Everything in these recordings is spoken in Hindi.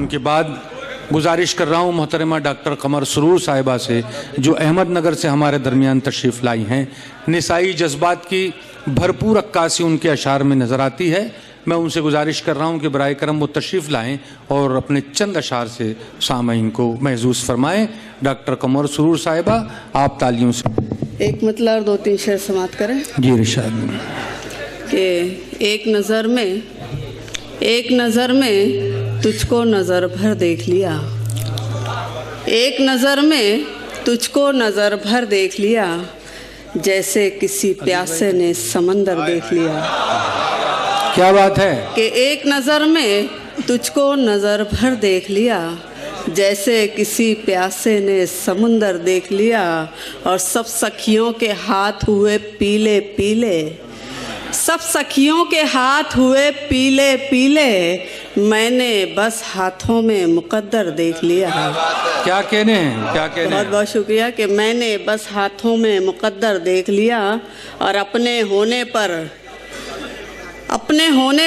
के बाद गुजारिश कर रहा हूँ मोहतरमा डॉक्टर कमर सुरूर साहिबा से, जो अहमदनगर से हमारे दरमियान तशरीफ़ लाई हैं। निसाई जज्बात की भरपूर अक्कासी उनके अशार में नज़र आती है। मैं उनसे गुजारिश कर रहा हूँ कि बराए करम वो तशरीफ़ लाएँ और अपने चंद अशार से सामईन को महसूस फरमाएँ। डॉक्टर कमर सुरूर साहिबा, आप तालियों से एक मतलब 2-3 शेर समात करें। जी इरशाद। कि एक नज़र में तुझको नज़र भर देख लिया, एक नज़र में तुझको नज़र भर देख लिया, जैसे किसी प्यासे ने समंदर देख लिया। क्या बात है कि एक नज़र में तुझको नज़र भर देख लिया, जैसे किसी प्यासे ने समुंदर देख लिया, और सब सखियों के हाथ हुए पीले पीले, सब सखियों के हाथ हुए पीले पीले, मैंने बस हाथों में मुकद्दर देख लिया। क्या कहने हैं, क्या कहने बहुत बहुत शुक्रिया। कि मैंने बस हाथों में मुकद्दर देख लिया, और अपने होने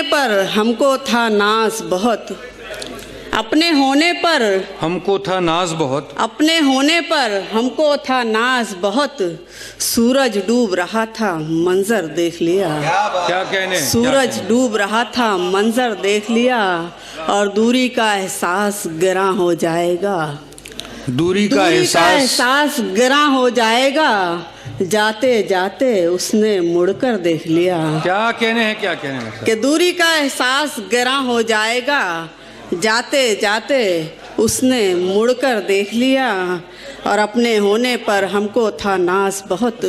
पर हमको था नाज बहुत, अपने होने पर हमको था नाज बहुत, अपने होने पर हमको था नाज बहुत, सूरज डूब रहा था मंजर देख लिया। क्या कहने हैं, सूरज डूब रहा था मंजर देख लिया, और दूरी का एहसास गिरा हो जाएगा, दूरी का एहसास गिरा हो जाएगा, जाते जाते उसने मुड़कर देख लिया। क्या कहने हैं, क्या कहने हैं कि दूरी का एहसास गिरा हो जाएगा, जाते जाते उसने मुड़कर देख लिया, और अपने होने पर हमको था नाज बहुत,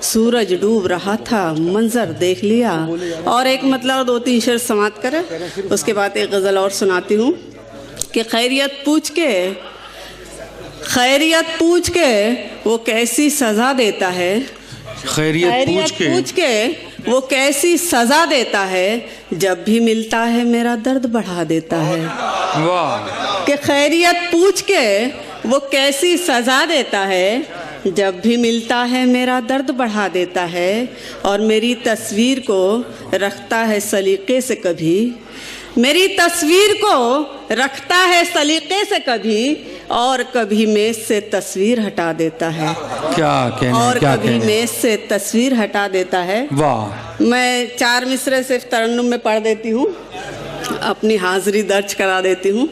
सूरज डूब रहा था मंजर देख लिया। और एक मतलब 2-3 शेर समात करें, उसके बाद एक गज़ल और सुनाती हूँ। कि खैरियत पूछ के वो कैसी सज़ा देता है, खैरियत पूछ के वो कैसी सज़ा देता है, जब भी मिलता है मेरा दर्द बढ़ा देता है। वाह। कि खैरियत पूछ के वो कैसी सज़ा देता है, जब भी मिलता है मेरा दर्द बढ़ा देता है, और मेरी तस्वीर को रखता है सलीके से कभी, मेरी तस्वीर को रखता है सलीके से कभी, और कभी मेज से तस्वीर हटा देता है। क्या कहने, और क्या कभी कहने? मेज से तस्वीर हटा देता है। वाह। मैं 4 मिसरे सिर्फ तरन्नुम में पढ़ देती हूँ, अपनी हाजिरी दर्ज करा देती हूँ।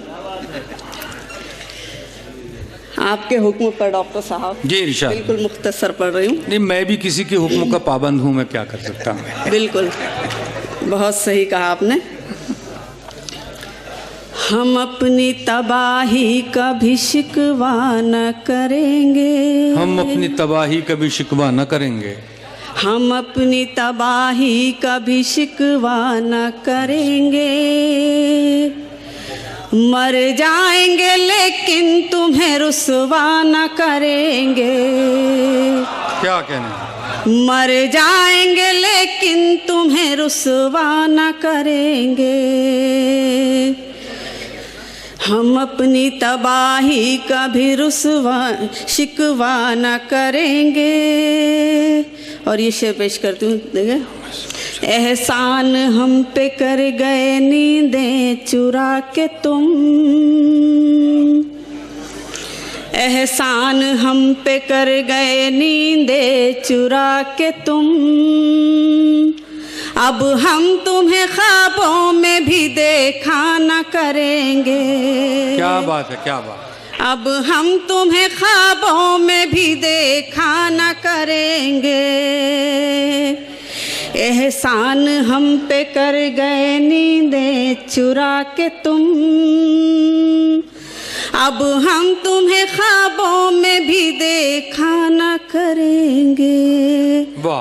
आपके हुक्म पर डॉक्टर साहब। जी इरशाद। बिल्कुल मुख्तसर पढ़ रही हूँ। नहीं, मैं भी किसी के हुक्म का पाबंद हूँ, मैं क्या कर सकता हूँ। बिल्कुल, बहुत सही कहा आपने। हम अपनी तबाही कभी शिकवा न करेंगे, हम अपनी तबाही कभी शिकवा न करेंगे, हम अपनी तबाही कभी शिकवा न करेंगे, मर जाएंगे लेकिन तुम्हें रुसवा न करेंगे। क्या कहने? मर जाएंगे लेकिन तुम्हें रुसवा न करेंगे, हम अपनी तबाही कभी रुसवा शिकवा न करेंगे। और ये शेर पेश करती हूँ, देखिए। एहसान हम पे कर गए नींदें चुरा के तुम, एहसान हम पे कर गए नींदें चुरा के तुम, अब हम तुम्हें ख्वाबों में भी देखा न करेंगे। क्या बात है, क्या बात। अब हम तुम्हें ख्वाबों में भी देखा न करेंगे, एहसान हम पे कर गए नींदें चुरा के तुम, अब हम तुम्हें ख्वाबों में भी देखा न करेंगे। वाह।